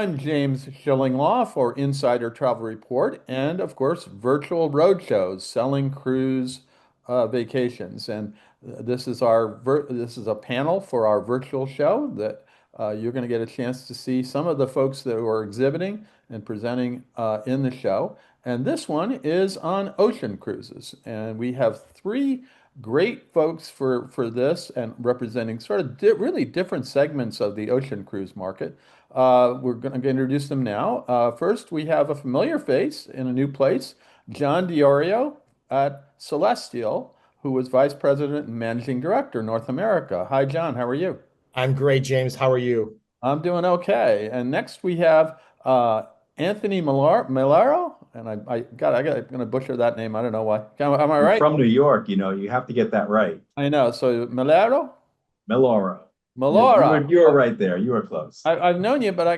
I'm James Shillinglaw for Insider Travel Report and, of course, Virtual Roadshows, Selling Cruise Vacations. And this is a panel for our virtual show that you're going to get a chance to see some of the folks that are exhibiting and presenting in the show. And this one is on ocean cruises. And we have three great folks for this and representing sort of really different segments of the ocean cruise market. We're going to introduce them now. First, we have a familiar face in a new place, John Diorio at Celestyal, who was Vice President and Managing Director, North America. Hi, John. How are you? I'm great, James. How are you? I'm doing okay. And next we have Anthony Meloro. And I'm going to butcher that name. I don't know why. Am I You're right? from New York, you have to get that right. I know. So Meloro? Meloro. Melora. You were right there. You were close. I've known you, but I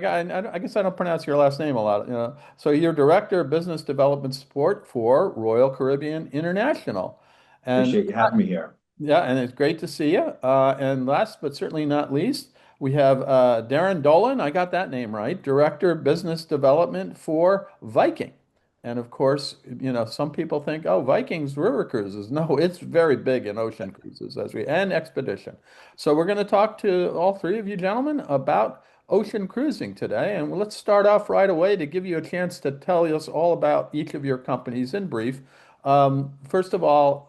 guess I don't pronounce your last name a lot. So you're Director of Business Development Support for Royal Caribbean International, and Appreciate you having me here. yeah, and it's great to see you. And last but certainly not least, we have Darren Dolan. I got that name right. Director of Business Development for Viking. And of course, some people think, oh, Viking's river cruises. No, it's very big in ocean cruises and expedition. So we're going to talk to all three of you gentlemen about ocean cruising today. And let's start off right away to give you a chance to tell us all about each of your companies in brief. First of all,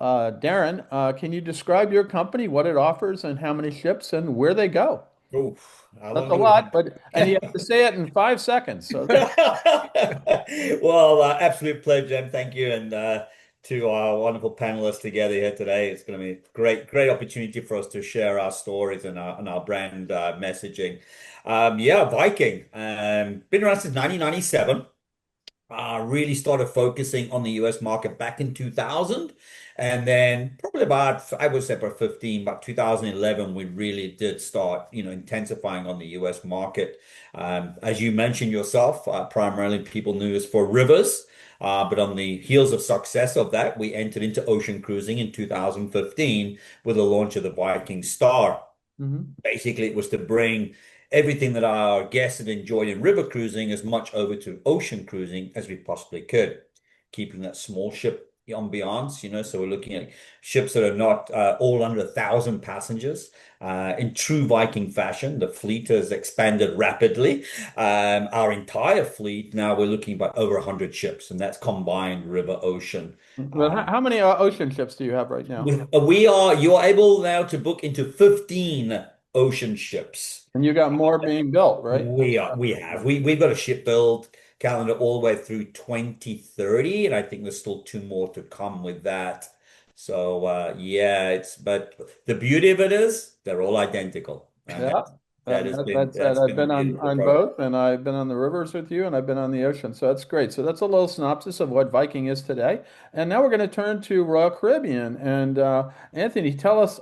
Darren, can you describe your company, what it offers, and how many ships and where they go? Oof, how That's long a do we lot, and you have to say it in 5 seconds. So Well, absolute pleasure, and thank you, and to our wonderful panelists together here today. It's going to be a great opportunity for us to share our stories and our brand messaging. Yeah, Viking. Been around since 1997. Really started focusing on the US market back in 2000. And then probably about, I would say about 15, about 2011, we really did start, intensifying on the US market. As you mentioned yourself, primarily people knew us for rivers. But on the heels of success of that, we entered into ocean cruising in 2015 with the launch of the Viking Star. Mhm. Basically, it was to bring everything that our guests had enjoyed in river cruising as much over to ocean cruising as we possibly could, keeping that small ship ambiance, so we're looking at ships that are not all under 1,000 passengers. In true Viking fashion, the fleet has expanded rapidly. Our entire fleet now we're looking about over 100 ships, and that's combined river ocean. Well, Um, how many ocean ships do you have right now? you are able now to book into 15 ocean ships. And you got more being built, right? We've got a shipbuild calendar all the way through 2030, and I think there's still two more to come with that. So yeah, but the beauty of it is they're all identical. And Yeah. That's that's I've been the been beauty of the on program. both, and I've been on the rivers with you, and I've been on the ocean. So that's great. So that's a little synopsis of what Viking is today. And now we're going to turn to Royal Caribbean. And Anthony, tell us,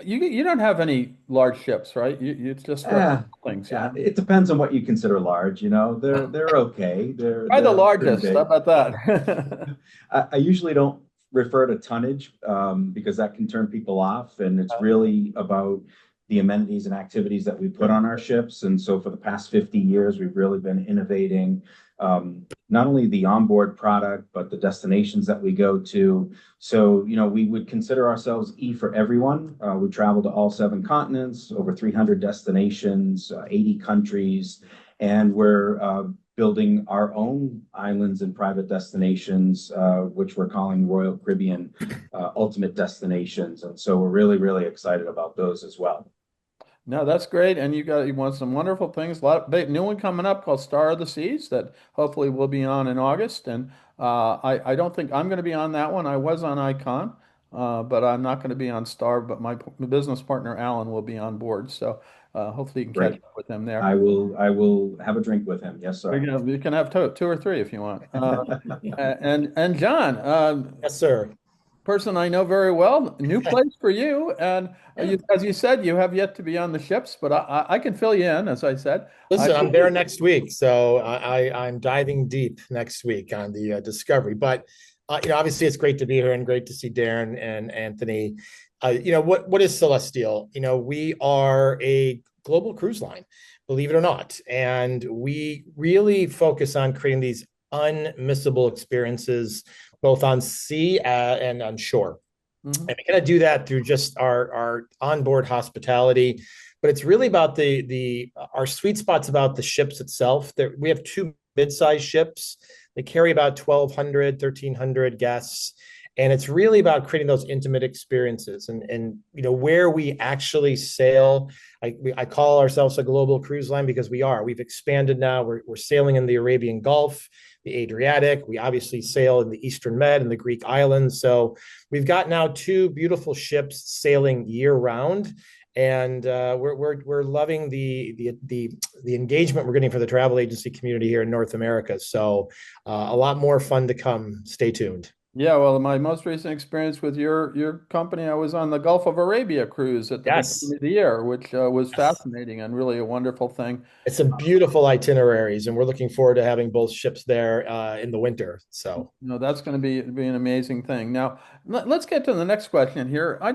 you don't have any large ships, right? It's just Eh, things, yeah, it depends on what you consider large. They're okay. Try the They're pretty largest. How big. about that? I usually don't refer to tonnage because that can turn people off, and it's really about the amenities and activities that we put on our ships. And so for the past 50 years, we've really been innovating not only the onboard product, but the destinations that we go to. So, we would consider ourselves E for everyone. We travel to all 7 continents, over 300 destinations, 80 countries, and we're building our own islands and private destinations, which we're calling Royal Caribbean Ultimate Destinations. And so we're really, really excited about those as well. No, that's great. And you want some wonderful things. A lot big new one coming up called Star of the Seas that hopefully will be on in August. And I don't think I'm going to be on that one. I was on Icon, but I'm not going to be on Star. But my business partner Alan will be on board. So hopefully you can catch Great. up with him there. I will have a drink with him. Yes, sir. You can have two or three if you want. And John, Yes, sir. person I know very well, new place for you. And Yeah. as you said, you have yet to be on the ships, but I can fill you in, as I said. I, Listen, I'm there next week, so I'm diving deep next week on the Discovery. But obviously, it's great to be here and great to see Darren and Anthony. What is Celestial? We are a global cruise line. believe it or not. And we really focus on creating these unmissable experiences, both on sea and on shore. Mhm. And we kind of do that through just our onboard hospitality. But it's really about the our sweet spot's about the ships itself. We have two mid-sized ships. They carry about 1,200, 1,300 guests. And it's really about creating those intimate experiences. And where we actually sail, I call ourselves a global cruise line because we are. We've expanded now. We're sailing in the Arabian Gulf, the Adriatic. We obviously sail in the Eastern Med and the Greek islands. So we've got now two beautiful ships sailing year round, and we're loving the engagement we're getting for the travel agency community here in North America. So a lot more fun to come. Stay tuned. Yeah, well, my most recent experience with your company, I was on the Gulf of Arabia cruise at the beginning Yes. of the year, which was Yes. fascinating and really a wonderful thing. It's some beautiful itineraries, and we're looking forward to having both ships there in the winter. So, No, that's going to be an amazing thing. Now, let's get to the next question here. I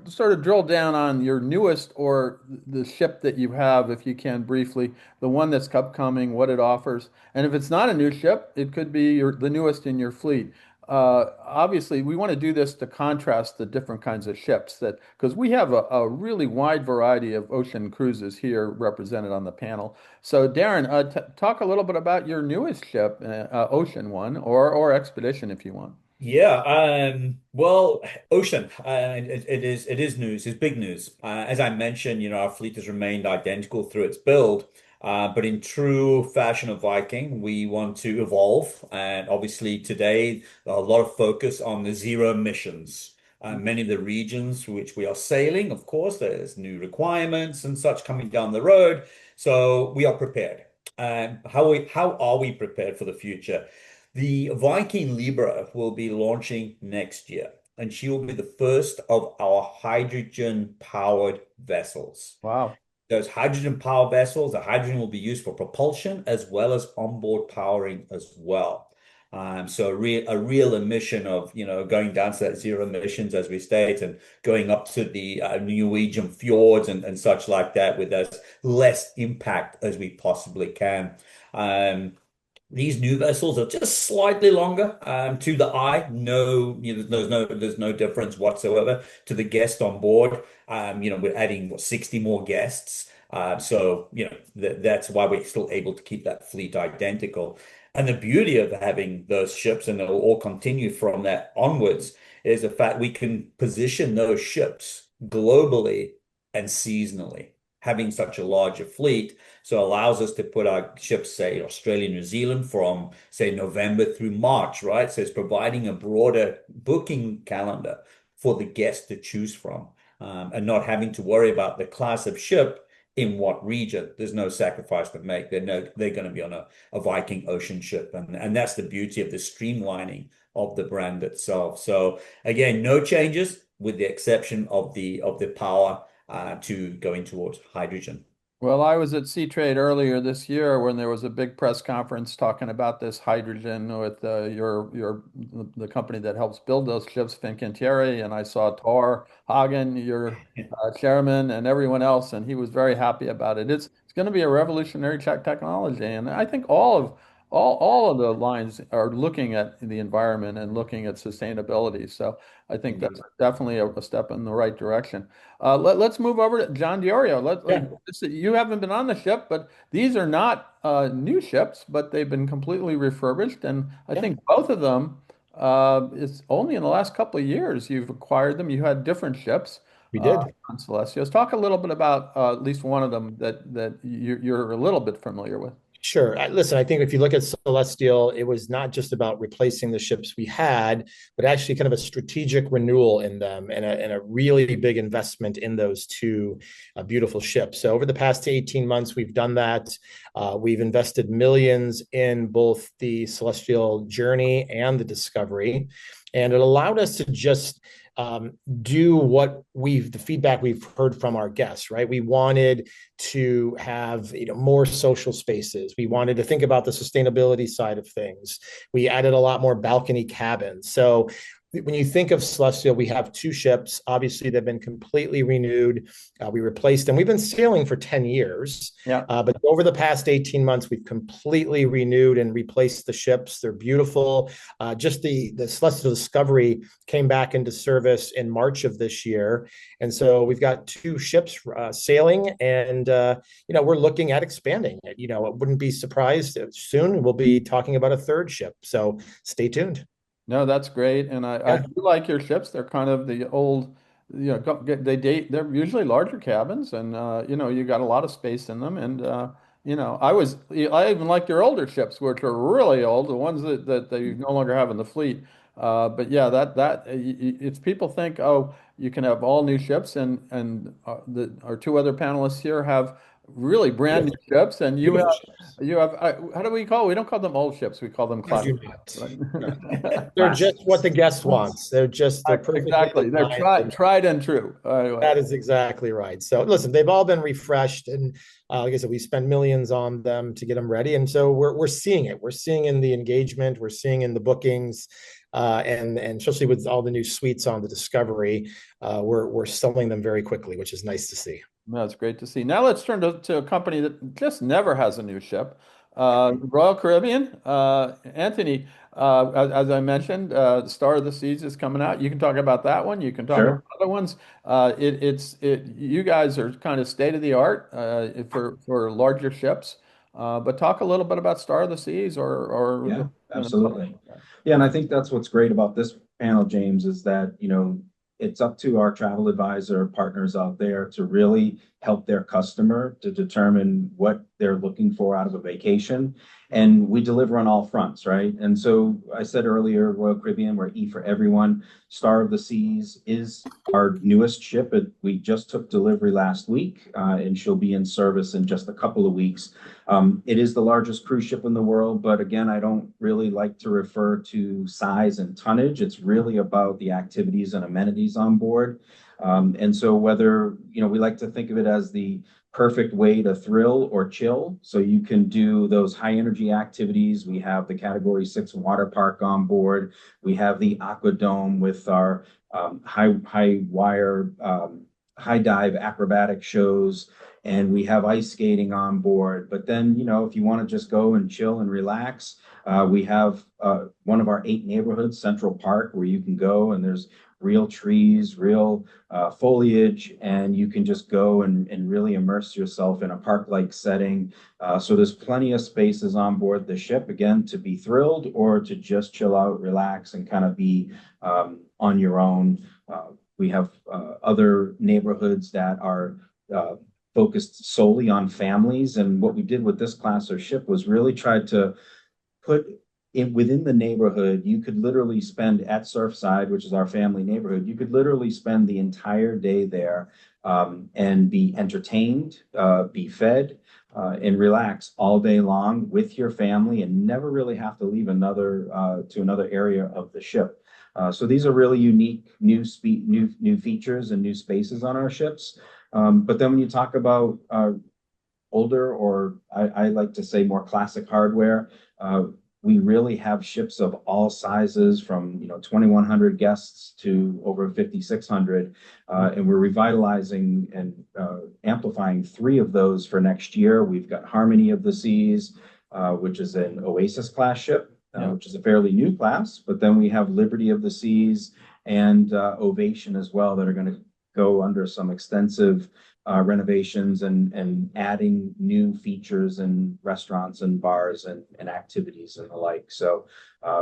sort of drill down on your newest or the ship that you have, if you can briefly, the one that's upcoming, what it offers, and if it's not a new ship, it could be the newest in your fleet. Obviously, we want to do this to contrast the different kinds of ships that because we have a really wide variety of ocean cruises here represented on the panel. So, Darren, t talk a little bit about your newest ship, Ocean One, or Expedition if you want. Yeah, well, Ocean, it is news, it's big news. As I mentioned, our fleet has remained identical through its build, but in true fashion of Viking, we want to evolve, and obviously today a lot of focus on the zero emissions. Many of the regions through which we are sailing, of course, there's new requirements and such coming down the road, so we are prepared. How are we prepared for the future? The Viking Libra will be launching next year, and she will be the first of our hydrogen-powered vessels. Wow. Those hydrogen power vessels, the hydrogen will be used for propulsion as well as onboard powering as well. So a real emission of, going down to that zero emissions as we state and going up to the Norwegian fjords and such like that with as less impact as we possibly can. Um, these new vessels are just slightly longer to the eye. No, there's no difference whatsoever to the guest on board. We're adding 60 more guests. So, that's why we're still able to keep that fleet identical. And the beauty of having those ships, and they'll all continue from that onwards, is the fact we can position those ships globally and seasonally. Having such a larger fleet, so it allows us to put our ships, say, Australia, New Zealand from, say, November through March, right? So it's providing a broader booking calendar for the guests to choose from, and not having to worry about the class of ship in what region. There's no sacrifice to make. They're going to be on a Viking ocean ship. And that's the beauty of the streamlining of the brand itself. So again, no changes with the exception of the power to going towards hydrogen. Well, I was at Sea Trade earlier this year when there was a big press conference talking about this hydrogen with the company that helps build those ships, Fincantieri, and I saw Tor Hagen, your chairman, and everyone else, and he was very happy about it. It's going to be a revolutionary technology, and I think all of the lines are looking at the environment and looking at sustainability. So I think that's Indeed. definitely a step in the right direction. Let's move over to John Diorio. yeah, You haven't been on the ship, but these are not new ships, but they've been completely refurbished. And I yeah, think both of them, it's only in the last couple of years you've acquired them. You had different ships we did. on Celestials. Talk a little bit about at least one of them that you're a little bit familiar with. Sure. Listen, I think if you look at Celestial, it was not just about replacing the ships we had, but actually kind of a strategic renewal in them and a really big investment in those two beautiful ships. So over the past 18 months, we've done that. We've invested millions in both the Celestial Journey and the Discovery, and it allowed us to just do the feedback we've heard from our guests, right? We wanted to have more social spaces. We wanted to think about the sustainability side of things. We added a lot more balcony cabins. So when you think of Celestial, we have two ships. Obviously, they've been completely renewed. We replaced them. We've been sailing for 10 years, Yeah. but over the past 18 months, we've completely renewed and replaced the ships. They're beautiful. Just the Celestial Discovery came back into service in March of this year. And so we've got two ships sailing, and we're looking at expanding it. I wouldn't be surprised soon we'll be talking about a third ship. So stay tuned. No, that's great. And I Yeah. do like your ships. They're kind of the old, they're usually larger cabins and, you got a lot of space in them. And, I even like your older ships, which are really old, the ones that they no longer have in the fleet. But yeah, it's people think, oh, you can have all new ships and our two other panelists here have really brand new Beautiful, ships and beautiful ships. you have, how do we call it? We don't call them old ships. We call them I do classic not. ships, No. right? They're just what the guest Classic. wants. They're perfectly Exactly. They're designed. tried and true. That is exactly right. So listen, they've all been refreshed, and like I said, we spend millions on them to get them ready, and so we're seeing it. We're seeing in the engagement. We're seeing in the bookings, and especially with all the new suites on the Discovery, we're selling them very quickly, which is nice to see. That's great to see. Now let's turn to a company that just never has a new ship, Royal Caribbean. Anthony, as I mentioned, Star of the Seas is coming out. You can talk about that one. You can talk about Sure. other ones. You guys are kind of state of the art for larger ships. But talk a little bit about Star of the Seas or Yeah, absolutely. Yeah, and I think that's what's great about this panel, James, is that, it's up to our travel advisor partners out there to really help their customer to determine what they're looking for out of a vacation. And we deliver on all fronts, right? And so I said earlier, Royal Caribbean, we're E for everyone. Star of the Seas is our newest ship. We just took delivery last week, and she'll be in service in just a couple of weeks. It is the largest cruise ship in the world, but again, I don't really like to refer to size and tonnage. It's really about the activities and amenities on board. And so whether, we like to think of it as the perfect way to thrill or chill. So you can do those high energy activities. We have the Category 6 water park on board. We have the Aqua Dome with our high wire, high dive acrobatic shows, and we have ice skating on board. But then, if you want to just go and chill and relax, we have one of our 8 neighborhoods, Central Park, where you can go and there's real trees, real foliage, and you can just go and really immerse yourself in a park-like setting. So there's plenty of spaces on board the ship, again, to be thrilled or to just chill out, relax, and kind of be on your own. We have other neighborhoods that are focused solely on families. And what we did with this class of ship was really tried to put it within the neighborhood. You could literally spend at Surfside, which is our family neighborhood, you could literally spend the entire day there and be entertained, be fed, and relax all day long with your family and never really have to leave to another area of the ship. So these are really unique new features and new spaces on our ships. But then when you talk about older, or I like to say more classic hardware, we really have ships of all sizes from 2,100 guests to over 5,600, and we're revitalizing and amplifying 3 of those for next year. We've got Harmony of the Seas, which is an Oasis class ship, which is a fairly new class. But then we have Liberty of the Seas and Ovation as well that are going to go under some extensive renovations and adding new features and restaurants and bars and activities and the like. So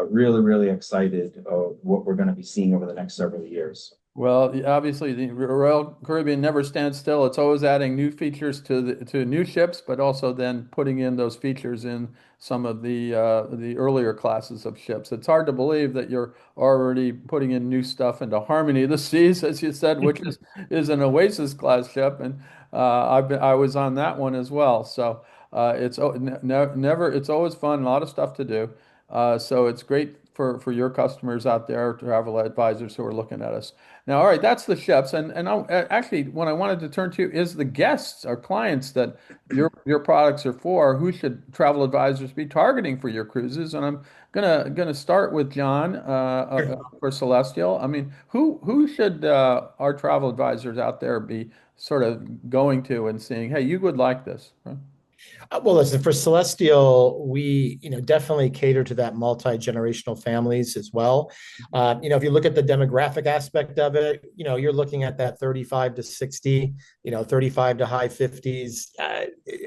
really, really excited what we're going to be seeing over the next several years. Well, obviously, the Royal Caribbean never stands still. It's always adding new features to new ships, but also then putting in those features in some of the earlier classes of ships. It's hard to believe that you're already putting in new stuff into Harmony of the Seas, as you said, which is an Oasis class ship, and I was on that one as well. So it's never it's always fun, a lot of stuff to do. So it's great for your customers out there, travel advisors who are looking at us. Now, all right, that's the ships, and actually, what I wanted to turn to is the guests, our clients that your products are for. Who should travel advisors be targeting for your cruises? And I'm gonna start with John for Celestial. I mean, who should our travel advisors out there be sort of going to and saying, hey, you would like this, right? Well, listen, for Celestial, we, definitely cater to that multi-generational families as well. If you look at the demographic aspect of it, you're looking at that 35 to 60, 35 to high 50s.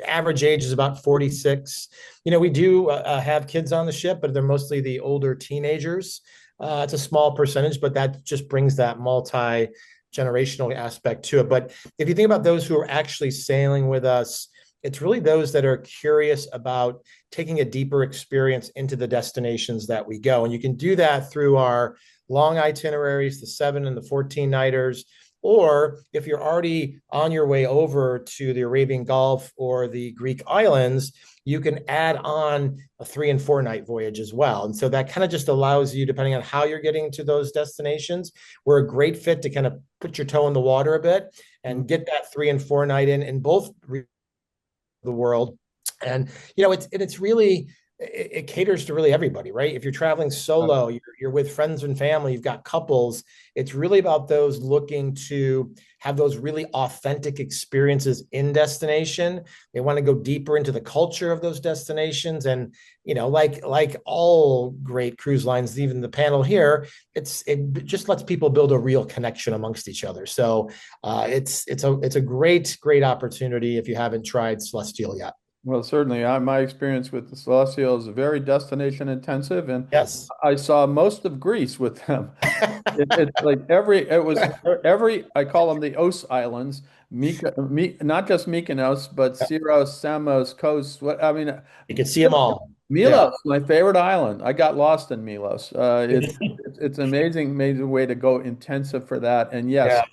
Average age is about 46. We do have kids on the ship, but they're mostly the older teenagers. It's a small percentage, but that just brings that multi-generational aspect to it. But if you think about those who are actually sailing with us, it's really those that are curious about taking a deeper experience into the destinations that we go. And you can do that through our long itineraries, the 7 and the 14 nighters. Or if you're already on your way over to the Arabian Gulf or the Greek islands, you can add on a 3 and 4 night voyage as well. And so that kind of just allows you, depending on how you're getting to those destinations, we're a great fit to kind of put your toe in the water a bit and get that 3 and 4 night in both the world. And it's really, it caters to really everybody, right? If you're traveling solo, you're with friends and family, you've got couples, it's really about those looking to have those really authentic experiences in destination. They want to go deeper into the culture of those destinations. And like all great cruise lines, even the panel here, it just lets people build a real connection amongst each other. So it's a great opportunity if you haven't tried Celestyal yet. Well, certainly, my experience with the Celestial is very destination intensive, and Yes. I saw most of Greece with them. It's like I call them the Os Islands, not just Mykonos, but Syros, Samos, Kos. What I mean, You can see them all. Yeah. Milos, my favorite island. I got lost in Milos. It's an amazing way to go intensive for that. And yes, Yeah.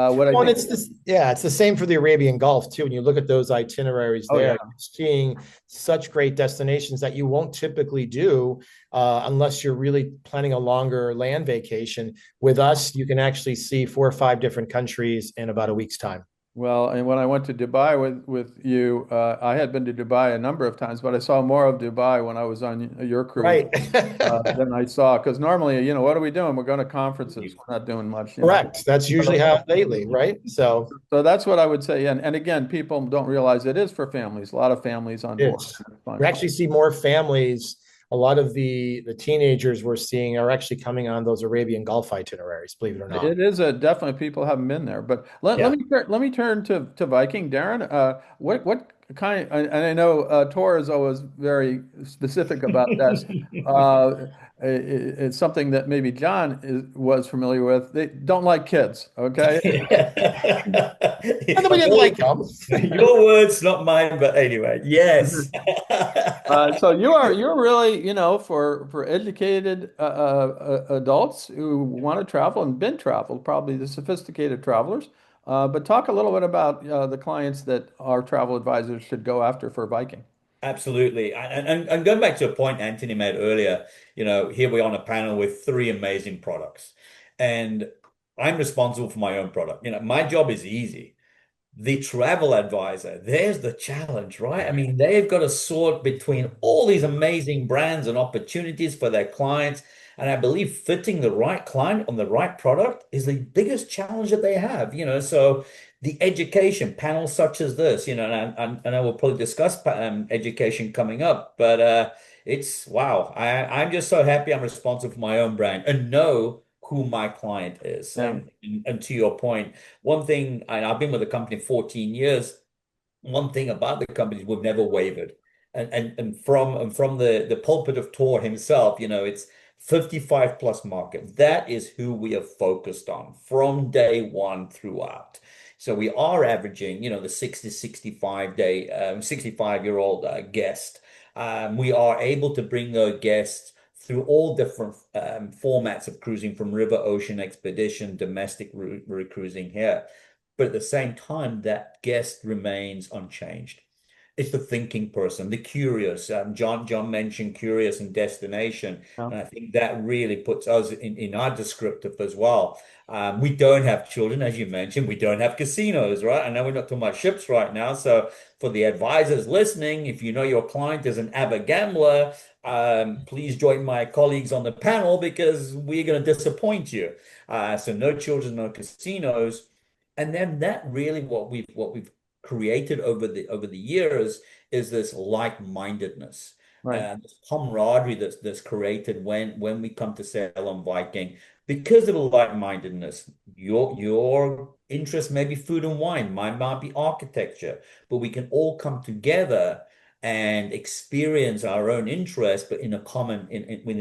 what I Well, and think. it's the same for the Arabian Gulf too. When you look at those itineraries Oh there, yeah. you're seeing such great destinations that you won't typically do unless you're really planning a longer land vacation. With us, you can actually see 4 or 5 different countries in about a week's time. Well, and when I went to Dubai with you, I had been to Dubai a number of times, but I saw more of Dubai when I was on your cruise Right. than I saw. Because normally, what are we doing? We're going to conferences. We're not doing much. Correct. That's usually how lately, right? So So that's what I would say. And again, people don't realize it is for families. A lot of families on board. it's It's fun. we actually see more families. A lot of the teenagers we're seeing are actually coming on those Arabian Gulf itineraries, believe it or not. It is a definitely people haven't been there. But Yeah. let me turn to Viking, Darren. What kind? And I know Tor is always very specific about this. It's something that maybe John was familiar with. They don't like kids. Okay. And then we didn't like them. Your words, not mine, but anyway, yes. So you're really, for educated adults who want to travel and been traveled, probably the sophisticated travelers. But talk a little bit about the clients that our travel advisors should go after for Viking. Absolutely. And going back to a point Anthony made earlier, here we are on a panel with 3 amazing products. And I'm responsible for my own product. My job is easy. The travel advisor, there's the challenge, right? I mean, they've got to sort between all these amazing brands and opportunities for their clients. And I believe fitting the right client on the right product is the biggest challenge that they have, So the education panels such as this, and I will probably discuss education coming up, but it's wow. I'm just so happy I'm responsible for my own brand and know who my client is. Yeah. And to your point, one thing, and I've been with the company 14 years, one thing about the company is we've never wavered. And from the pulpit of Tor himself, it's 55 plus market. That is who we are focused on from day one throughout. So we are averaging, the 65-year-old guest. We are able to bring those guests through all different formats of cruising, from river, ocean, expedition, domestic cruising here. But at the same time, that guest remains unchanged. it's the thinking person, the curious. John mentioned curious and destination, Yeah. and I think that really puts us in our descriptive as well. We don't have children, as you mentioned. We don't have casinos, right? I know we're not talking about ships right now. So for the advisors listening, if you know your client is an avid gambler, please join my colleagues on the panel because we're going to disappoint you. So no children, no casinos. And then that really what we've created over the years is this like-mindedness, Right. this camaraderie that's created when we come to sail on Viking because of the like-mindedness. Your interest may be food and wine, mine might be architecture, but we can all come together and experience our own interest, but in a common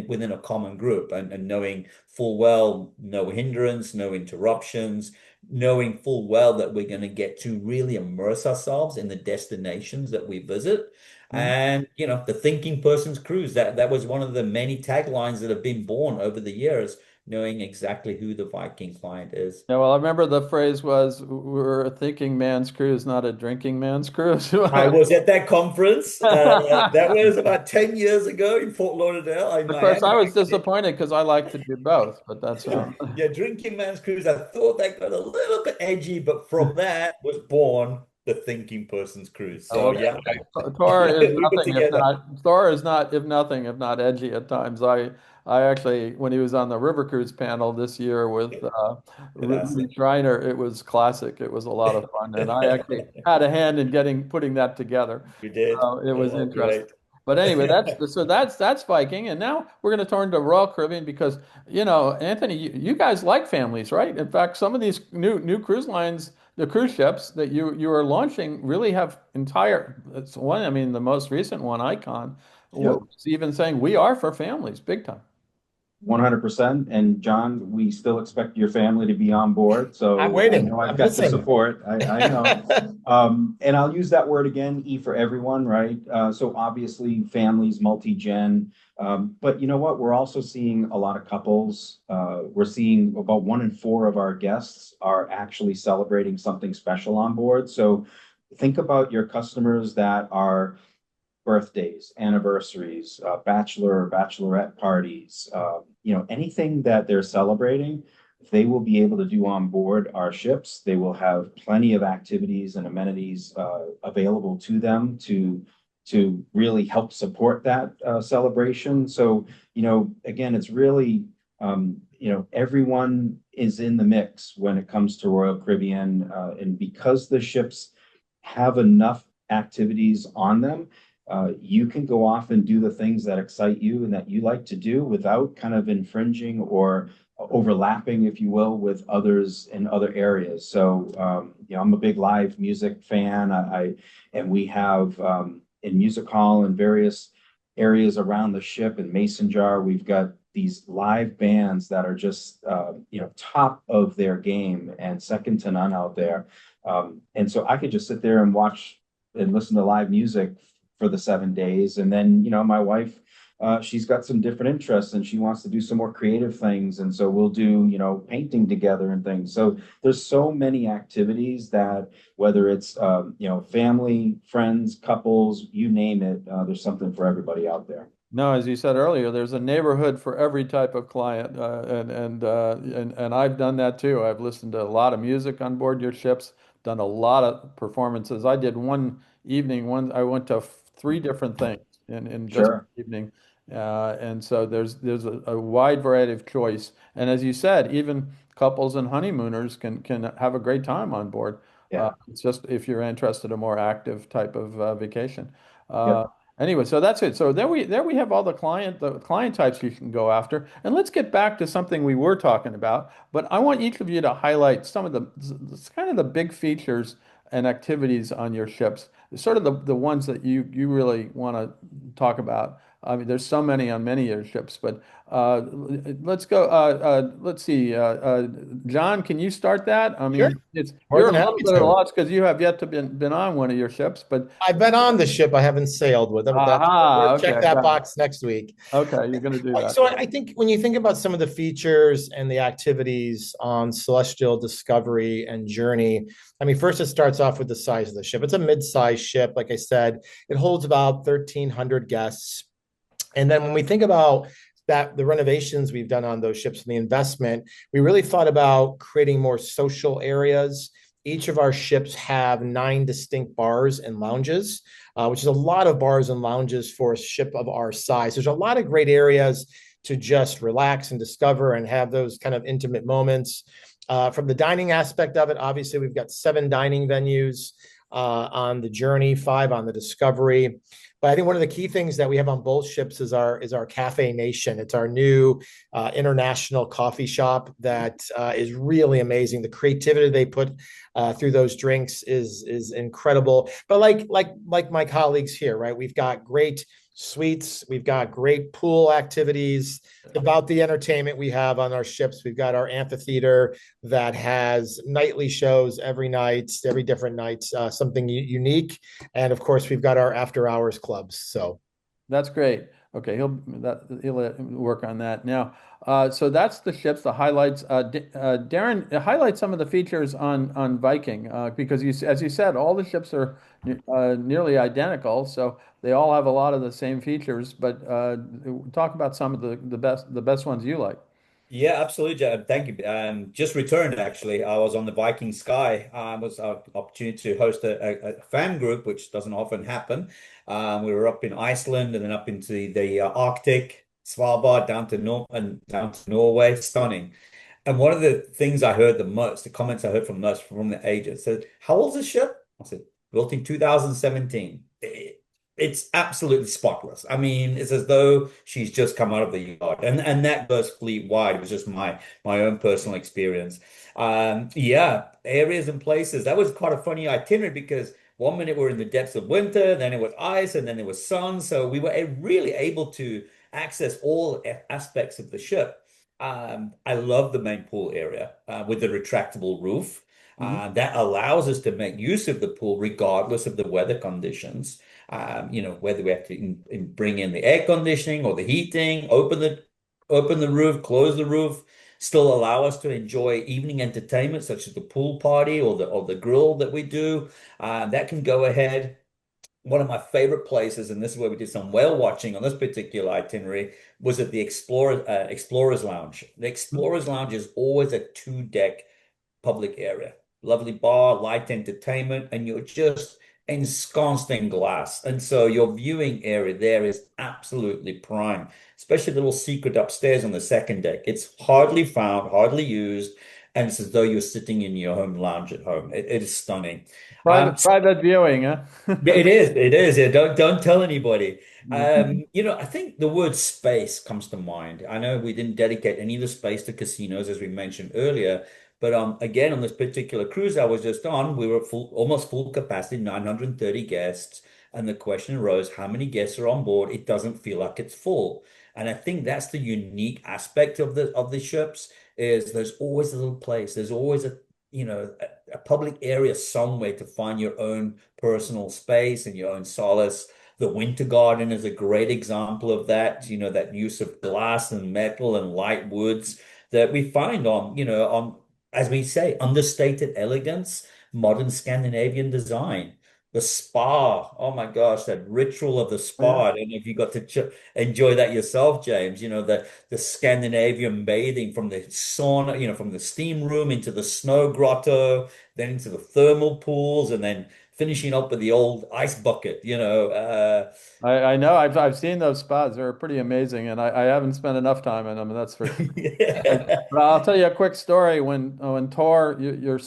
within a common group, and knowing full well no hindrance, no interruptions, knowing full well that we're going to get to really immerse ourselves in the destinations that we visit. Mm. And the thinking person's cruise, that was one of the many taglines that have been born over the years, knowing exactly who the Viking client is. Yeah, well, I remember the phrase was, "We're a thinking man's cruise, not a drinking man's cruise." I was at that conference. That was about 10 years ago in Fort Lauderdale. Of course, I I was disappointed because I like to do both, but that's Yeah, Drinking Man's Cruise. I thought that got a little bit edgy, but from that was born the Thinking Person's Cruise. So well, yeah, Thor is we were nothing if together. not Thor is not if nothing if not edgy at times. I actually when he was on the River Cruise panel this year with That's Rudy Schreiner, it was classic. It was a lot of fun, and I actually had a hand in getting putting that together. You did. It was Oh, interesting. great. But anyway, that's Viking, and now we're going to turn to Royal Caribbean because Anthony, you guys like families, right? In fact, some of these new cruise lines, the cruise ships that you are launching, really have entire. It's one. I mean, the most recent one, Icon, Yep. was even saying we are for families, big time. 100%. And John, we still expect your family to be on board. I'm So I waiting. know I've I'm got the listening. support. I know. And I'll use that word again, E for everyone, right? So obviously families, multi-gen. But you know what? We're also seeing a lot of couples. We're seeing about 1 in 4 of our guests are actually celebrating something special on board. So think about your customers that are birthdays, anniversaries, bachelor or bachelorette parties, anything that they're celebrating, they will be able to do on board our ships. They will have plenty of activities and amenities available to them to really help support that celebration. So, again, it's really, everyone is in the mix when it comes to Royal Caribbean, and because the ships have enough activities on them, you can go off and do the things that excite you and that you like to do without kind of infringing or overlapping, if you will, with others in other areas. So, I'm a big live music fan. And we have in music hall and various areas around the ship in Mason Jar, we've got these live bands that are just top of their game and second to none out there. And so I could just sit there and watch and listen to live music for the 7 days. And then, my wife, she's got some different interests and she wants to do some more creative things. And so we'll do, painting together and things. So there's so many activities that whether it's, family, friends, couples, you name it, there's something for everybody out there. No, as you said earlier, there's a neighborhood for every type of client, and I've done that too. I've listened to a lot of music on board your ships, done a lot of performances. I did one evening, I went to three different things in just Sure. one evening, and so there's a wide variety of choice. And as you said, even couples and honeymooners can have a great time on board. Yeah. It's just if you're interested in a more active type of vacation. Uh, Yep. Anyway, so that's it. So there we have all the client types you can go after. And let's get back to something we were talking about. But I want each of you to highlight some of the kind of the big features and activities on your ships, sort of the ones that you really want to talk about. I mean, there's so many on many airships, but let's go. Let's see. John, can you start that? I Sure. mean, it's More you're than a little happy bit at a to. loss because you have yet to been on one of your ships, but I've been on the ship. I haven't sailed with it, but that's we'll aha, check okay, that got it. box next week. Okay, you're going to do that. So I think when you think about some of the features and the activities on Celestial, Discovery, and Journey, I mean, first it starts off with the size of the ship. It's a mid-sized ship, like I said. It holds about 1,300 guests. And then when we think about that, the renovations we've done on those ships and the investment, we really thought about creating more social areas. Each of our ships have 9 distinct bars and lounges, which is a lot of bars and lounges for a ship of our size. There's a lot of great areas to just relax and discover and have those kind of intimate moments. From the dining aspect of it, obviously, we've got 7 dining venues on the Journey, 5 on the Discovery. But I think one of the key things that we have on both ships is our Cafe Nation. It's our new international coffee shop that is really amazing. The creativity they put through those drinks is incredible. But like my colleagues here, right? We've got great suites. We've got great pool activities. About the entertainment we have on our ships, we've got our amphitheater that has nightly shows every night, every different night, something unique. And of course, we've got our after hours clubs. So That's great. Okay, he'll work on that now. So that's the ships, the highlights. Darren, highlight some of the features on Viking because as you said, all the ships are nearly identical, so they all have a lot of the same features. But talk about some of the best ones you like. Yeah, absolutely, Jared. Thank you. Just returned actually. I was on the Viking Sky. It was an opportunity to host a fan group, which doesn't often happen. We were up in Iceland and then up into the Arctic, Svalbard, down to Norway. Stunning. And one of the things I heard the most, the comments I heard from most from the agent said, "How old's the ship?" I said, "Built in 2017." It's absolutely spotless. I mean, it's as though she's just come out of the yard, and that goes fleet wide. It was just my own personal experience. Yeah, areas and places. That was quite a funny itinerary because one minute we're in the depths of winter, then it was ice, and then there was sun. So we were really able to access all aspects of the ship. I love the main pool area with the retractable roof. Mhm. That allows us to make use of the pool regardless of the weather conditions. Whether we have to bring in the air conditioning or the heating, open the roof, close the roof, still allow us to enjoy evening entertainment such as the pool party or the grill that we do. That can go ahead. One of my favorite places, and this is where we did some whale watching on this particular itinerary, was at the Explorers Lounge. The Explorers Lounge is always a 2-deck public area. Lovely bar, light entertainment, and you're just ensconced in glass. And so your viewing area there is absolutely prime, especially the little secret upstairs on the second deck. It's hardly found, hardly used, and it's as though you're sitting in your home lounge at home. It is stunning. Private viewing, huh? It is. It is. Yeah, don't tell anybody. Mhm. I think the word space comes to mind. I know we didn't dedicate any of the space to casinos, as we mentioned earlier, but again, on this particular cruise I was just on, we were full, almost full capacity, 930 guests, and the question arose, how many guests are on board? It doesn't feel like it's full, and I think that's the unique aspect of the ships is there's always a little place, there's always a public area somewhere to find your own personal space and your own solace. The Winter Garden is a great example of that, that use of glass and metal and light woods that we find as we say, understated elegance, modern Scandinavian design. The spa, oh my gosh, that ritual of the Yeah. spa. I don't know if you got to ch enjoy that yourself, James. The Scandinavian bathing from the sauna, from the steam room into the snow grotto, then into the thermal pools, and then finishing up with the old ice bucket. I know I've seen those spas. They're pretty amazing, and I haven't spent enough time in them. That's for sure. But I'll tell you a quick story. When Tor, your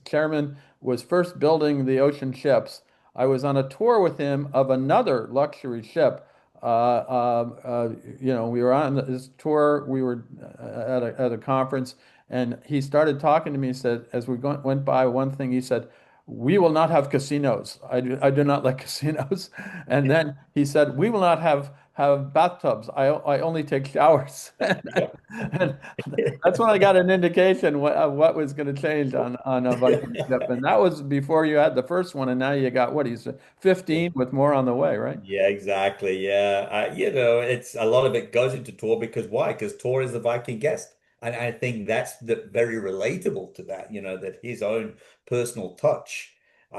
chairman, was first building the ocean ships, I was on a tour with him of another luxury ship. We were on this tour. We were at a conference, and he started talking to me. He said, as we went by one thing, he said, "We will not have casinos. I do not like casinos." And then he said, "We will not have have bathtubs. I only take showers. And that's when I got an indication of what was going to change on a Viking ship. And that was before you had the first one, and now you got what do you say, 15 with more on the way, right? Yeah, exactly. Yeah. It's a lot of it goes into Tor because why? Because Tor is the Viking guest. And I think that's very relatable to that, that his own personal touch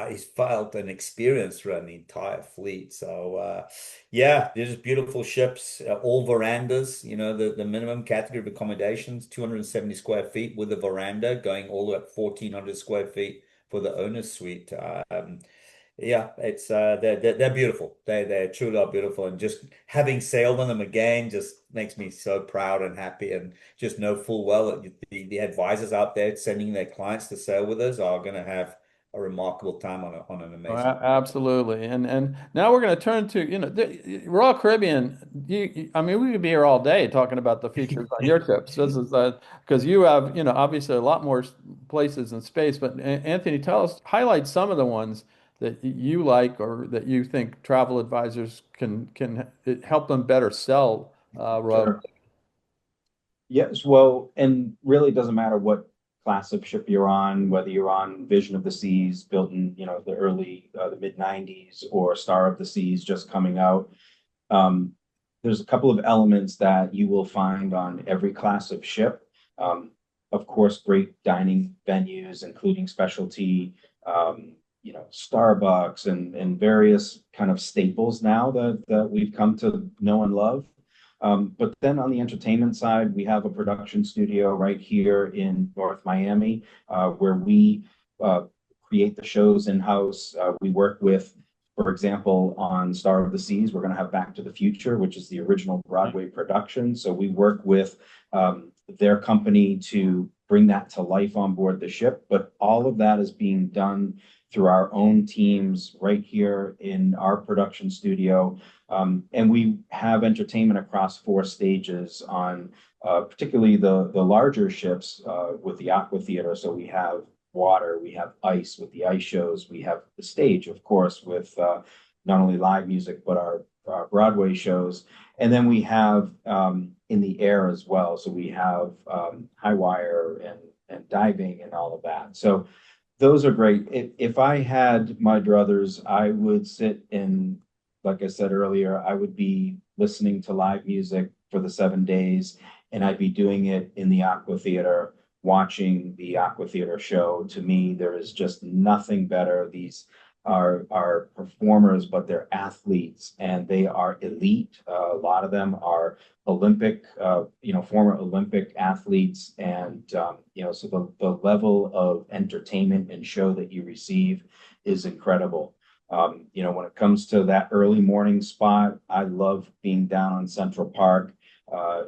is felt and experienced throughout the entire fleet. So, yeah, they're just beautiful ships, all verandas, the minimum category of accommodations, 270 square feet with a veranda going all the way up 1,400 square feet for the owner's suite. Yeah, it's they're beautiful. They truly are beautiful, and just having sailed on them again just makes me so proud and happy, and just know full well that the advisors out there sending their clients to sail with us are going to have a remarkable time on an Oh, amazing. absolutely. And now we're going to turn to, the Royal Caribbean. I mean, we could be here all day talking about the features on your trips. This is because you have, obviously a lot more places and space. But Anthony, highlight some of the ones that you like or that you think travel advisors can help them better sell Royal. Sure. Yes, well, and really it doesn't matter what class of ship you're on, whether you're on Vision of the Seas, built in, the mid 90s, or Star of the Seas just coming out. Um, there's a couple of elements that you will find on every class of ship. Um, of course, great dining venues, including specialty, Starbucks and various kind of staples now that we've come to know and love. But then on the entertainment side, we have a production studio right here in North Miami, where we create the shows in-house. We work with, for example, on Star of the Seas, we're going to have Back to the Future, which is the original Broadway production. So we work with their company to bring that to life on board the ship. But all of that is being done through our own teams right here in our production studio. And we have entertainment across 4 stages on particularly the larger ships with the aqua theater. So we have water, we have ice with the ice shows, we have the stage, of course, with not only live music, but our Broadway shows. And then we have in the air as well. So we have high wire and diving and all of that. So those are great. If I had my druthers, I would sit in, like I said earlier, I would be listening to live music for the 7 days, and I'd be doing it in the Aqua Theater, watching the Aqua Theater show. To me, there is just nothing better. These are performers, but they're athletes, and they are elite. A lot of them are Olympic, former Olympic athletes, and so the level of entertainment and show that you receive is incredible. When it comes to that early morning spot, I love being down on Central Park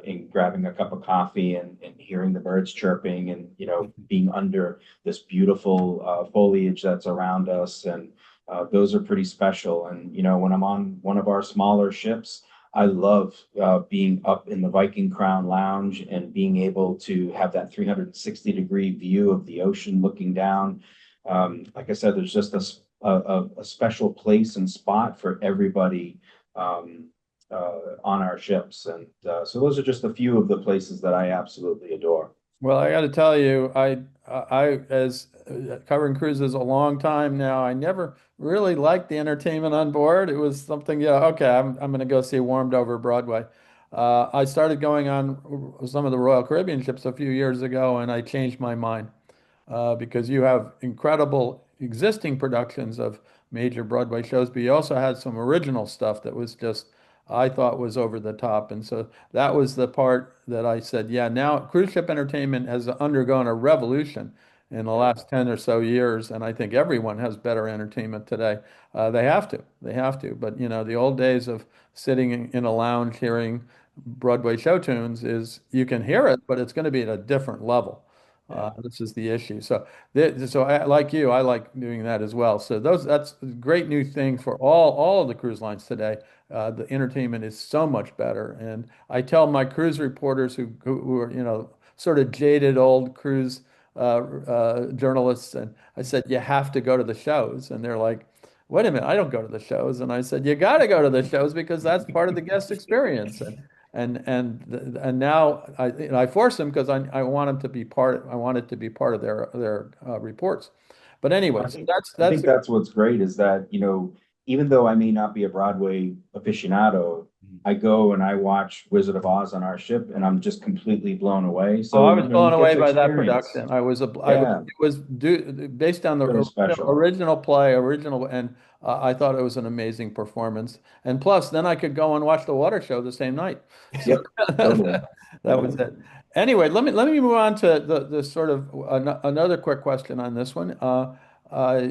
and grabbing a cup of coffee and hearing the birds chirping and, being under this beautiful foliage that's around us. And those are pretty special. And, when I'm on one of our smaller ships, I love being up in the Viking Crown Lounge and being able to have that 360-degree view of the ocean looking down. Like I said, there's just a special place and spot for everybody on our ships. And so those are just a few of the places that I absolutely adore. Well, I got to tell you, as covering cruises a long time now, I never really liked the entertainment on board. It was something, yeah, okay, I'm going to go see Warmed Over Broadway. I started going on some of the Royal Caribbean ships a few years ago, and I changed my mind because you have incredible existing productions of major Broadway shows, but you also had some original stuff that was just, I thought was over the top. And so that was the part that I said, yeah, now cruise ship entertainment has undergone a revolution in the last 10 or so years. And I think everyone has better entertainment today. They have to. But, the old days of sitting in a lounge hearing Broadway show tunes is you can hear it, but it's going to be at a different level. Yeah. This is the issue. Like you, I like doing that as well. So that's a great new thing for all of the cruise lines today. The entertainment is so much better, and I tell my cruise reporters who are sort of jaded old cruise journalists, and I said you have to go to the shows, and they're like, wait a minute, I don't go to the shows. And I said, you got to go to the shows because that's part of the guest experience. And now I force them because I want them to be part. I want it to be part of their reports. But anyway, I so think I that's think that's what's great is that, even though I may not be a Broadway aficionado, I go and I watch Wizard of Oz on our ship and I'm just completely blown away. Oh, I So, was you blown get away to by that experience. production. Yeah, It was based on the really special. original play, original, and I thought it was an amazing performance. And plus, then I could go and watch the water show the same night. So Yep, totally. that was it. Anyway, let me move on to the sort of another quick question on this one. Uh,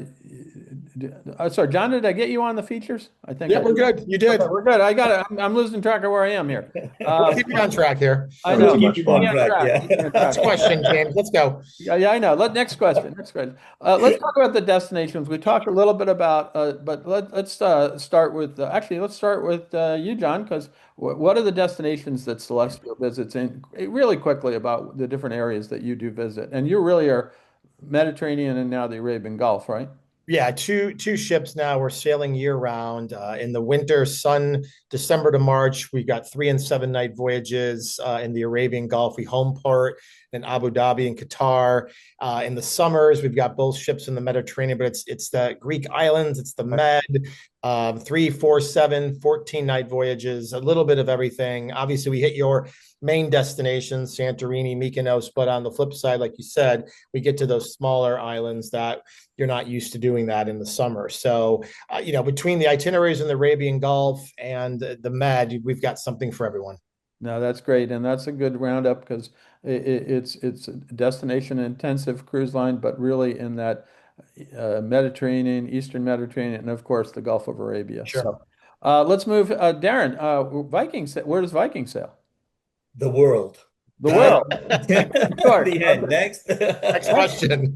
sorry, John, did I get you on the features? I think Yeah, I we're did. good. You Okay, did. we're good. I got it. I'm losing track of where I am here. We'll keep you on track here. I Having know. too Keep much you Keep me on fun. on track, track. Keep me on yeah. track. Next question, James. Let's go. Yeah, I know. Next question. Next question. Let's talk about the destinations. We talked a little bit about, but let's start with actually let's start with you, John, because what are the destinations that Celestial visits in really quickly about the different areas that you do visit, and you really are Mediterranean and now the Arabian Gulf, right? Yeah, two ships now. We're sailing year round. In the winter, sun December to March. We've got 3 and 7 night voyages in the Arabian Gulf. We home port in Abu Dhabi and Qatar. In the summers, we've got both ships in the Mediterranean, but it's the Greek islands, it's the Med. 3, 4, 7, 14 night voyages, a little bit of everything. Obviously, we hit your main destinations, Santorini, Mykonos, but on the flip side, like you said, we get to those smaller islands that you're not used to doing that in the summer. So, between the itineraries in the Arabian Gulf and the Med, we've got something for everyone. No, that's great, and that's a good roundup because it's a destination intensive cruise line, but really in that Mediterranean, Eastern Mediterranean, and of course the Gulf of Arabia. Sure. So let's move. Darren, Viking, where does Viking sail? The world. The world. Sure. The end. Next. Next question.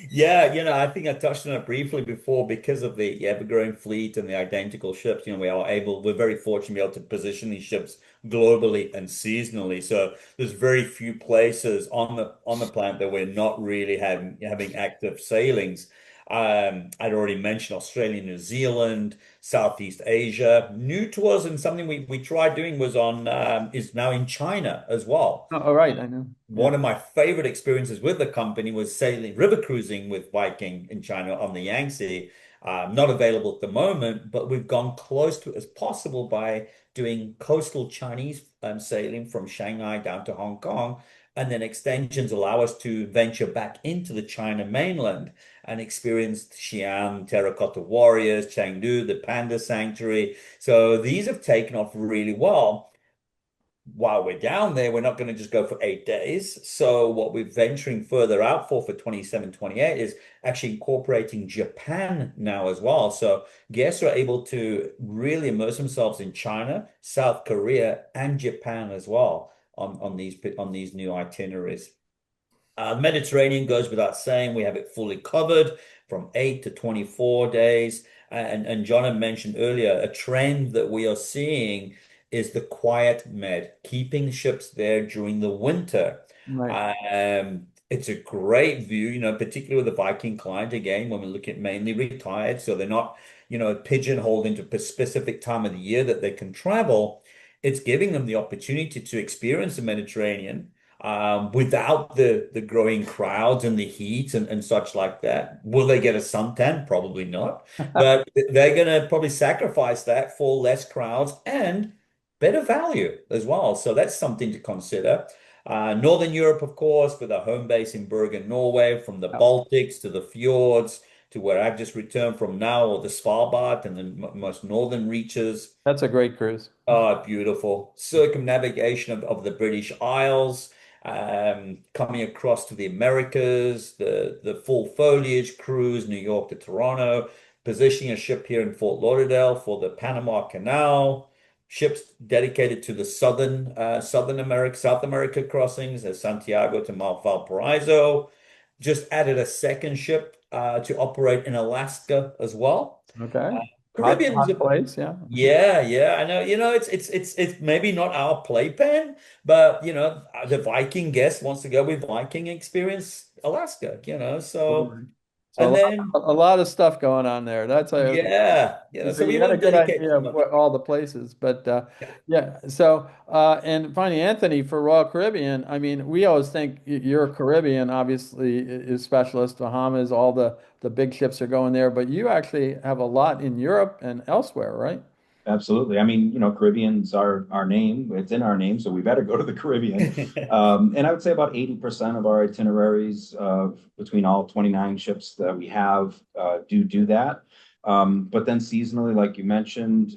Yeah, I think I touched on it briefly before because of the ever-growing fleet and the identical ships. We're very fortunate to be able to position these ships globally and seasonally. So there's very few places on the planet that we're not really having active sailings. I'd already mentioned Australia, New Zealand, Southeast Asia. New to us and something we tried doing is now in China as well. Oh, all right, I know. Yeah. One of my favorite experiences with the company was sailing river cruising with Viking in China on the Yangtze. Not available at the moment, but we've gone close to it as possible by doing coastal Chinese sailing from Shanghai down to Hong Kong. And then extensions allow us to venture back into the China mainland and experience Xi'an, Terracotta Warriors, Chengdu, the Panda Sanctuary. So these have taken off really well. While we're down there, we're not going to just go for 8 days. So what we're venturing further out for 27, 28 is actually incorporating Japan now as well. So guests are able to really immerse themselves in China, South Korea, and Japan as well on these new itineraries. Mediterranean goes without saying, we have it fully covered from 8 to 24 days. And John had mentioned earlier, a trend that we are seeing is the quiet med, keeping ships there during the winter. Right. It's a great view, particularly with the Viking client again, when we look at mainly retired, so they're not, pigeonholed into a specific time of the year that they can travel. It's giving them the opportunity to experience the Mediterranean without the growing crowds and the heat and such like that. Will they get a suntan? Probably not. But they're going to probably sacrifice that for less crowds and better value as well. So that's something to consider. Northern Europe, of course, with our home base in Bergen, Norway, from the Baltics to the fjords to where I've just returned from now, or the Svalbard and the most northern reaches. That's a great cruise. Oh, beautiful. Circumnavigation of the British Isles, coming across to the Americas, the full foliage cruise, New York to Toronto, positioning a ship here in Fort Lauderdale for the Panama Canal, ships dedicated to the South America crossings, as Santiago to Valparaiso. Just added a second ship to operate in Alaska as well. Okay. Caribbean's Hot place, yeah. yeah, I know. It's maybe not our playpen, but the Viking guest wants to go with Viking experience Alaska, so Totally. So And then, a lot of stuff going on there. That's a yeah. So So we you had a won't good dedicate idea too of much. what all the places, but yeah. So and finally, Anthony for Royal Caribbean. I mean, we always think you're Caribbean, obviously is specialist. Bahamas, all the big ships are going there, but you actually have a lot in Europe and elsewhere, right? Absolutely. I mean, Caribbean's our name. It's in our name, so we better go to the Caribbean. And I would say about 80% of our itineraries between all 29 ships that we have do that. But then seasonally, like you mentioned,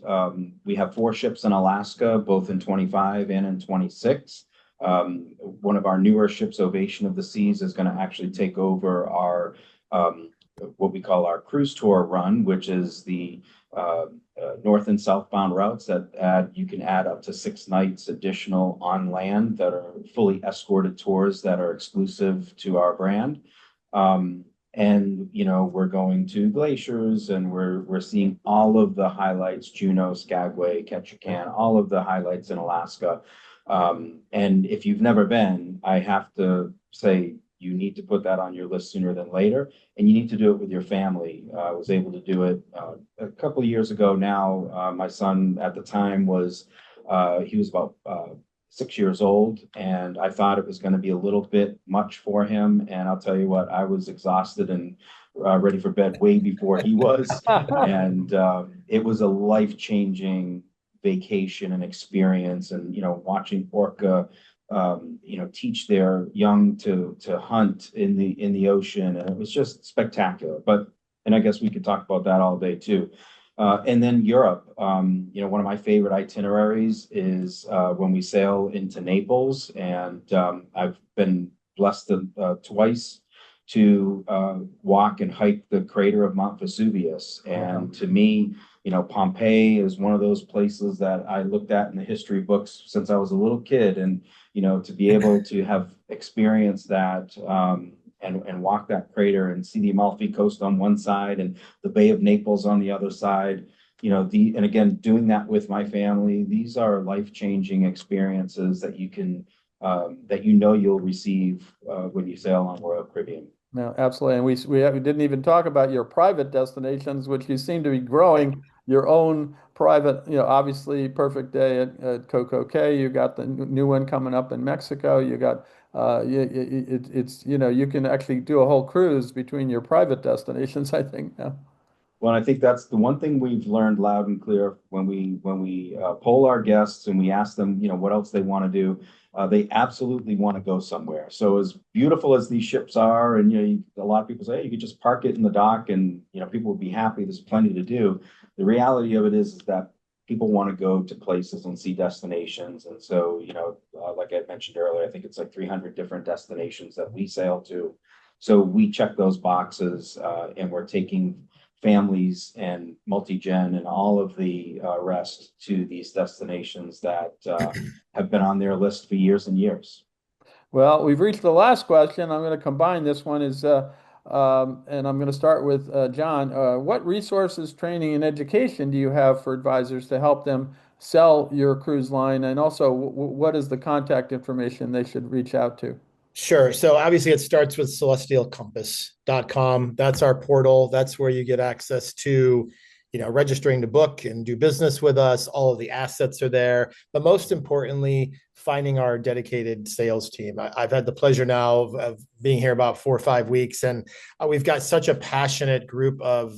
we have 4 ships in Alaska, both in 25 and in 26. One of our newer ships, Ovation of the Seas, is going to actually take over our what we call our cruise tour run, which is the uh, north and southbound routes that you can add up to 6 nights additional on land that are fully escorted tours that are exclusive to our brand. And we're going to glaciers and we're seeing all of the highlights, Juneau, Skagway, Ketchikan, all of the highlights in Alaska. And if you've never been, I have to say you need to put that on your list sooner than later, and you need to do it with your family. I was able to do it a couple of years ago now. My son at the time he was about 6 years old, and I thought it was going to be a little bit much for him. And I'll tell you what, I was exhausted and ready for bed way before he was. And it was a life-changing vacation and experience. And, watching orca teach their young to hunt in the ocean, and it was just spectacular. And I guess we could talk about that all day too. And then Europe, one of my favorite itineraries is when we sail into Naples, and I've been blessed twice to walk and hike the crater of Mount Vesuvius. And to me, Pompeii is one of those places that I looked at in the history books since I was a little kid, and to be able to have experienced that and walk that crater and see the Amalfi Coast on one side and the Bay of Naples on the other side. And again, doing that with my family, these are life-changing experiences that you can you'll receive when you sail on Royal Caribbean. No, absolutely. And we didn't even talk about your private destinations, which you seem to be growing your own private, obviously Perfect Day at Coco Cay. You got the new one coming up in Mexico. You got, it's, you can actually do a whole cruise between your private destinations, I think now. Well, I think that's the one thing we've learned loud and clear when we poll our guests and we ask them, what else they want to do. They absolutely want to go somewhere. So as beautiful as these ships are, and a lot of people say, hey, you could just park it in the dock, and people will be happy. There's plenty to do. The reality of it is that people want to go to places and see destinations. And so, like I mentioned earlier, I think it's like 300 different destinations that we sail to. So we check those boxes, and we're taking families and multi-gen and all of the rest to these destinations that have been on their list for years and years. Well, we've reached the last question. I'm going to combine this one and I'm going to start with John. What resources, training, and education do you have for advisors to help them sell your cruise line? And also, what is the contact information they should reach out to? Sure. So obviously it starts with celestialcompass.com. That's our portal. That's where you get access to, registering to book and do business with us. All of the assets are there. But most importantly, finding our dedicated sales team. I've had the pleasure now of being here about 4 or 5 weeks, and we've got such a passionate group of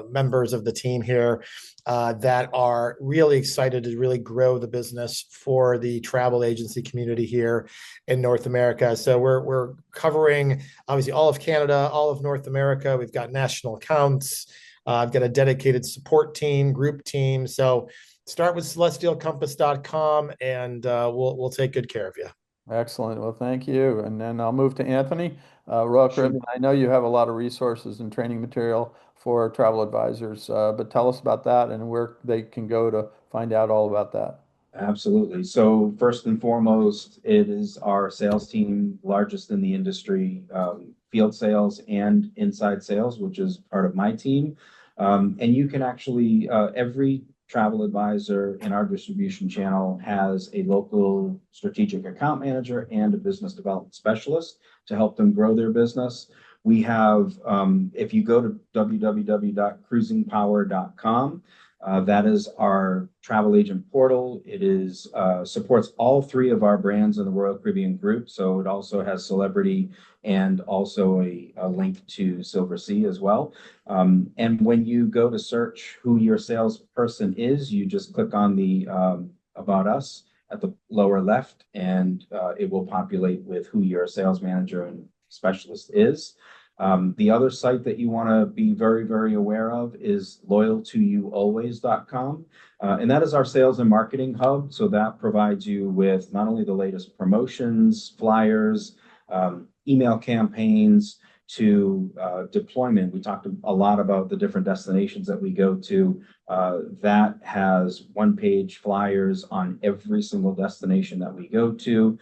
members of the team here that are really excited to really grow the business for the travel agency community here in North America. So we're covering obviously all of Canada, all of North America. We've got national accounts. I've got a dedicated support team, group team. So start with celestialcompass.com, and we'll take good care of you. Excellent. Well, thank you. And then I'll move to Anthony. Royal Sure. Caribbean, I know you have a lot of resources and training material for travel advisors, but tell us about that and where they can go to find out all about that. Absolutely. So first and foremost, it is our sales team, largest in the industry, field sales and inside sales, which is part of my team. And you can actually, every travel advisor in our distribution channel has a local strategic account manager and a business development specialist to help them grow their business. We have, if you go to www.cruisingpower.com, that is our travel agent portal. It is supports all three of our brands in the Royal Caribbean Group. So it also has Celebrity and also a link to Silver Sea as well. And when you go to search who your salesperson is, you just click on the About Us at the lower left, and it will populate with who your sales manager and specialist is. The other site that you want to be very, very aware of is loyaltoyoualways.com. And that is our sales and marketing hub. So that provides you with not only the latest promotions, flyers, email campaigns, to deployment. We talked a lot about the different destinations that we go to. That has one-page flyers on every single destination that we go to,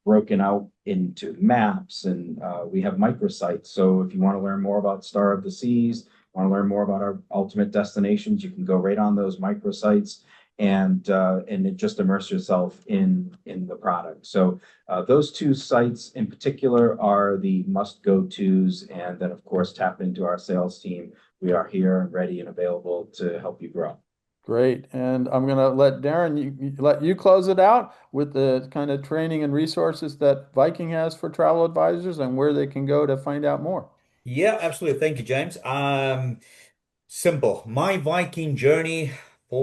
broken out into maps, and we have microsites. So if you want to learn more about Star of the Seas, want to learn more about our ultimate destinations, you can go right on those microsites and just immerse yourself in the product. So those two sites in particular are the must go tos, and then of course tap into our sales team. We are here and ready and available to help you grow. Great. And I'm going to let Darren, let you close it out with the kind of training and resources that Viking has for travel advisors and where they can go to find out more. Yeah, absolutely. Thank you, James. Simple. My Viking journey /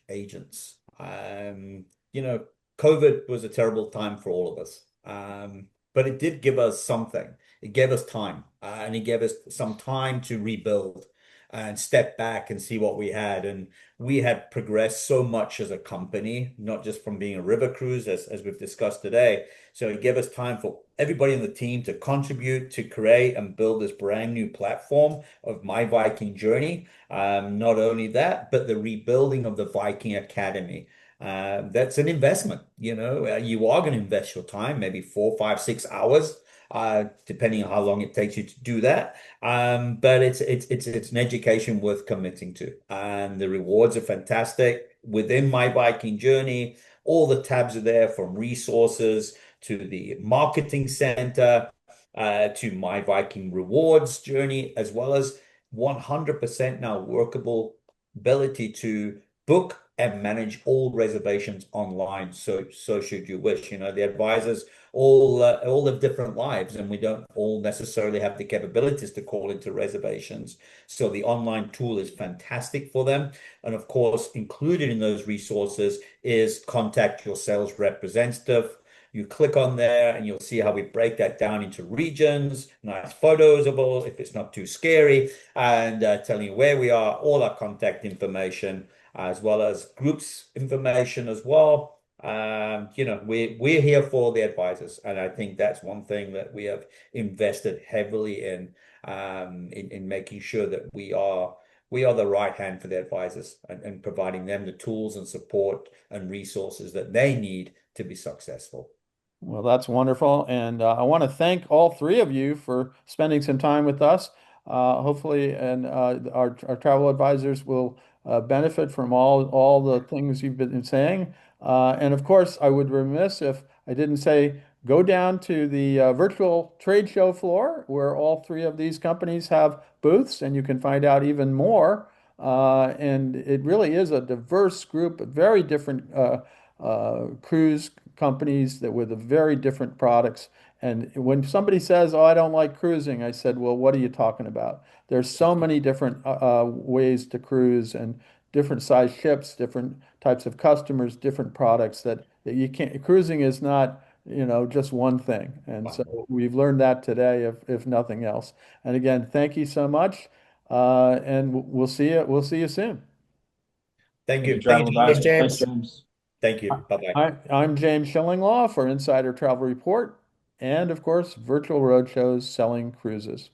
agents. You know, COVID was a terrible time for all of us. But it did give us something. It gave us time, and it gave us some time to rebuild and step back and see what we had. And we had progressed so much as a company, not just from being a river cruise, as we've discussed today. So it gave us time for everybody in the team to contribute, to create and build this brand new platform of My Viking Journey. Not only that, but the rebuilding of the Viking Academy. That's an investment. You are going to invest your time, maybe 4, 5, 6 hours, depending on how long it takes you to do that. But it's an education worth committing to, and the rewards are fantastic. Within My Viking Journey, all the tabs are there, from resources to the marketing center, to My Viking Rewards journey, as well as 100% now workable ability to book and manage all reservations online. So should you wish, the advisors all live different lives, and we don't all necessarily have the capabilities to call into reservations. So the online tool is fantastic for them. And of course, included in those resources is contact your sales representative. You click on there and you'll see how we break that down into regions, nice photos of all, if it's not too scary, and telling you where we are, all our contact information, as well as groups information as well. We're here for the advisors, and I think that's one thing that we have invested heavily in making sure that we are the right hand for the advisors, and providing them the tools and support and resources that they need to be successful. Well, that's wonderful. And I want to thank all three of you for spending some time with us. Hopefully, and our travel advisors will benefit from all the things you've been saying. And of course, I would remiss if I didn't say go down to the virtual trade show floor where all three of these companies have booths, and you can find out even more. And it really is a diverse group, very different cruise companies that with very different products. And when somebody says, "Oh, I don't like cruising," I said, "Well, what are you talking about?" There's so many different ways to cruise and different size ships, different types of customers, different products that you can't. Cruising is not, just one thing. And so Wow. we've learned that today, if nothing else. And again, thank you so much. And we'll see you. We'll see you soon. Thank Thank you, you. Thank travel you, Thanks, James. advisors. Thanks, James. James. Thank you. Bye-bye. I'm James Shillinglaw for Insider Travel Report and, of course, Virtual Roadshows Selling Cruises.